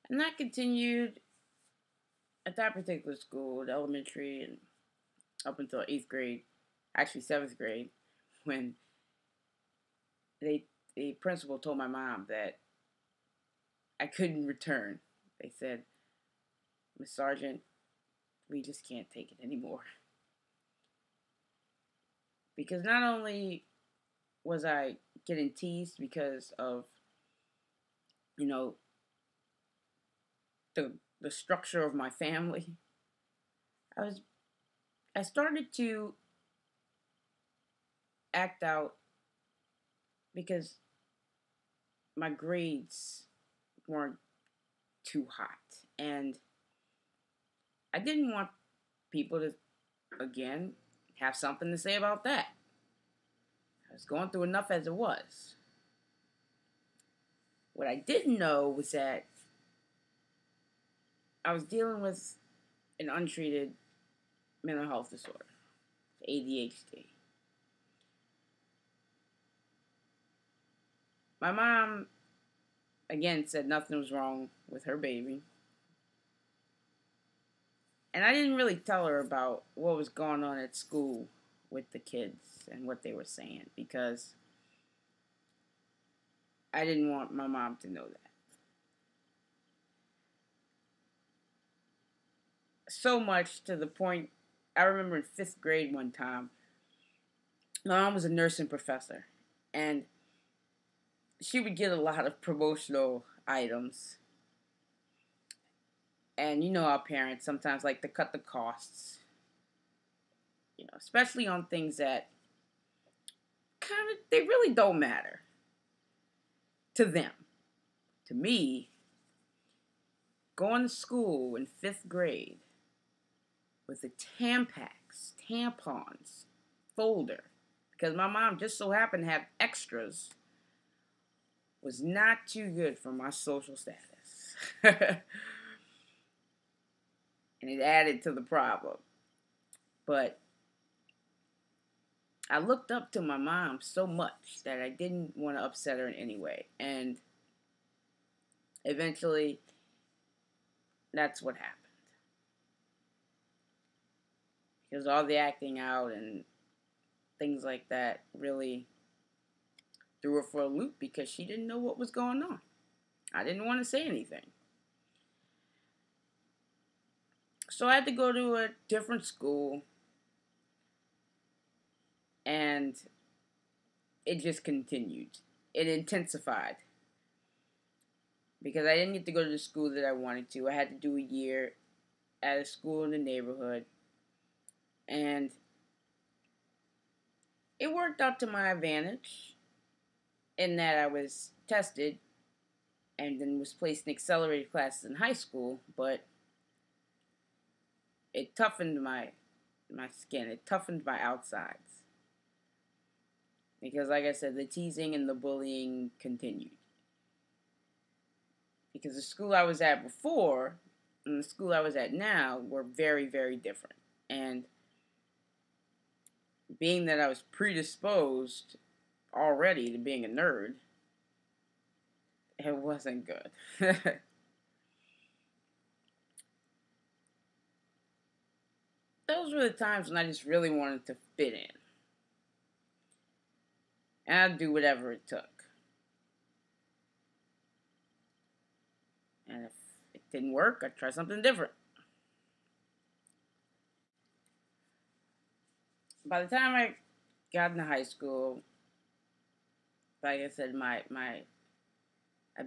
And that continued at that particular school, the elementary, and up until 8th grade, actually 7th grade, when they the principal told my mom that I couldn't return. They said, Miss Sargent, we just can't take it anymore. Because not only was I getting teased because of, you know, the structure of my family, I was I started to act out because my grades weren't too hot. And I didn't want people to, again, have something to say about that. I was going through enough as it was. What I didn't know was that I was dealing with an untreated mental health disorder, ADHD. My mom, again, said nothing was wrong with her baby. And I didn't really tell her about what was going on at school with the kids and what they were saying because I didn't want my mom to know that. So much to the point, I remember in 5th grade one time, my mom was a nursing professor, and she would get a lot of promotional items. And you know, our parents sometimes like to cut the costs, especially on things that kind of, they really don't matter to them. To me, going to school in 5th grade with a Tampax, tampons folder, because my mom just so happened to have extras, was not too good for my social status. And it added to the problem. But I looked up to my mom so much that I didn't want to upset her in any way. And eventually, that's what happened. Because all the acting out and things like that really threw her for a loop because she didn't know what was going on. I didn't want to say anything. So I had to go to a different school, and it just continued. It intensified because I didn't get to go to the school that I wanted to. I had to do a year at a school in the neighborhood, and it worked out to my advantage in that I was tested and then was placed in accelerated classes in high school, but it toughened my skin. It toughened my outsides. Because like I said, the teasing and the bullying continued. Because the school I was at before and the school I was at now were very, very different. And being that I was predisposed already to being a nerd, it wasn't good. Those were the times when I just really wanted to fit in. And I'd do whatever it took. And if it didn't work, I'd try something different. By the time I got into high school, like I said, I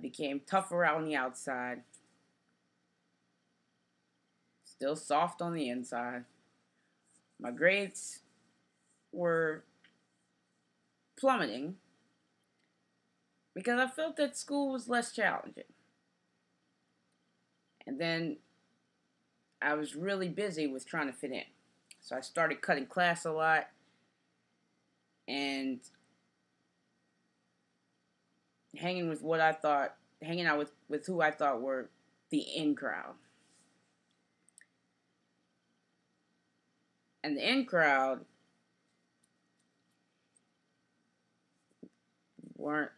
became tougher on the outside, still soft on the inside. My grades were plummeting because I felt that school was less challenging. And then I was really busy with trying to fit in. So I started cutting class a lot and hanging out with who I thought were the in crowd. And the in crowd weren't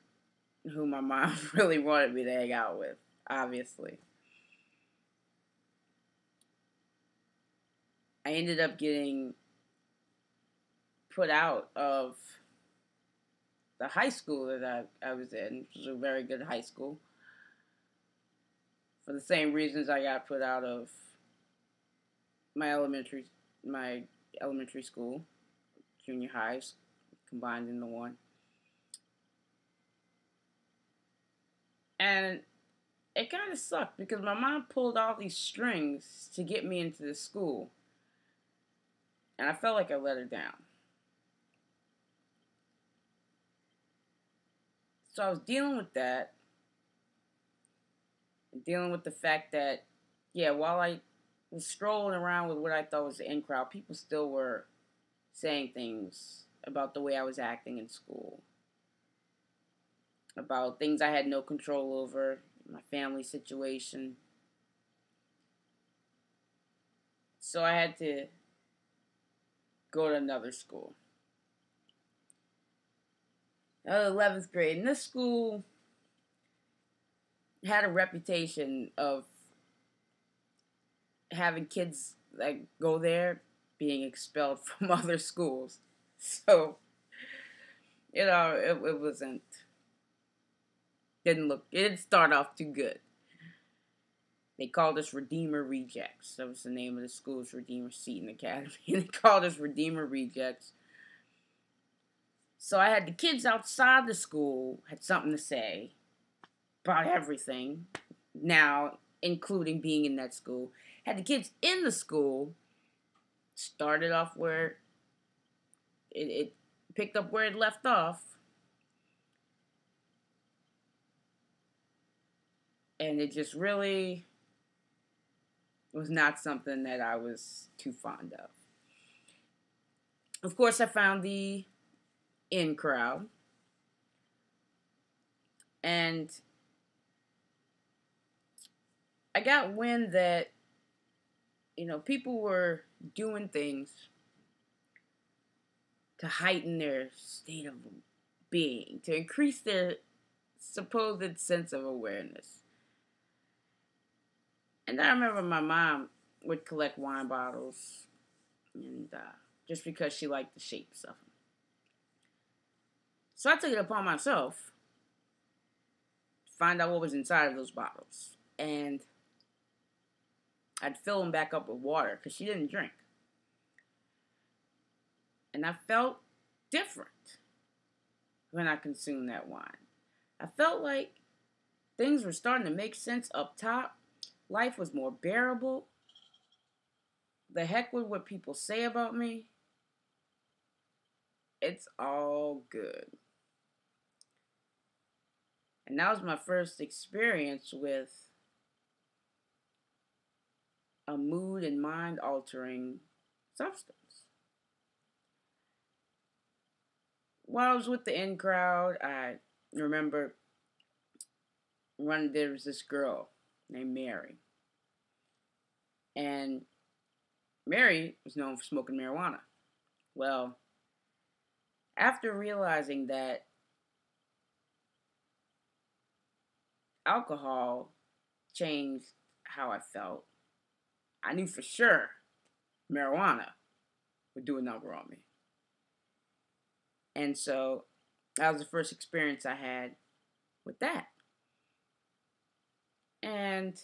who my mom really wanted me to hang out with, obviously. I ended up getting put out of the high school that I was in, which was a very good high school, for the same reasons I got put out of my my elementary school, junior highs, combined into one. And it kind of sucked because my mom pulled all these strings to get me into the school. And I felt like I let her down. So I was dealing with that. And dealing with the fact that, yeah, while I was strolling around with what I thought was the in crowd, people still were saying things about the way I was acting in school, about things I had no control over, my family situation. So I had to go to another school. 11th grade. And this school had a reputation of having kids that go there being expelled from other schools. So, it it didn't start off too good. They called us Redeemer Rejects. That was the name of the school's Redeemer Seton Academy. And they called us Redeemer Rejects. So I had the kids outside the school had something to say about everything. Now, including being in that school. Had the kids in the school started off where it picked up where it left off. And it just really was not something that I was too fond of. Of course, I found the in crowd. And I got wind that, people were doing things to heighten their state of being, to increase their supposed sense of awareness. And I remember my mom would collect wine bottles, and just because she liked the shapes of them. So I took it upon myself to find out what was inside of those bottles. And I'd fill them back up with water because she didn't drink. And I felt different when I consumed that wine. I felt like things were starting to make sense up top. Life was more bearable. The heck with what people say about me. It's all good. And that was my first experience with a mood and mind altering substance. While I was with the in crowd, I remember there was this girl named Mary. And Mary was known for smoking marijuana. Well, after realizing that alcohol changed how I felt, I knew for sure marijuana would do a number on me. And so that was the first experience I had with that. And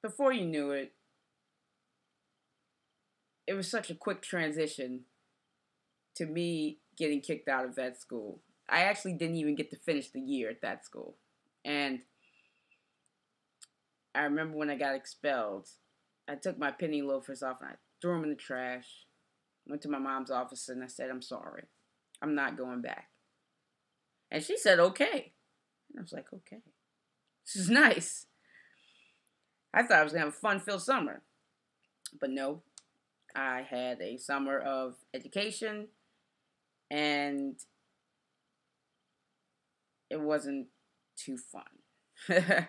before you knew it, it was such a quick transition to me getting kicked out of vet school. I actually didn't even get to finish the year at that school. And I remember when I got expelled, I took my penny loafers off and I threw them in the trash. Went to my mom's office and I said, I'm sorry. I'm not going back. And she said, okay. And I was like, okay. This is nice. I thought I was going to have a fun-filled summer. But no, I had a summer of education and it wasn't too fun.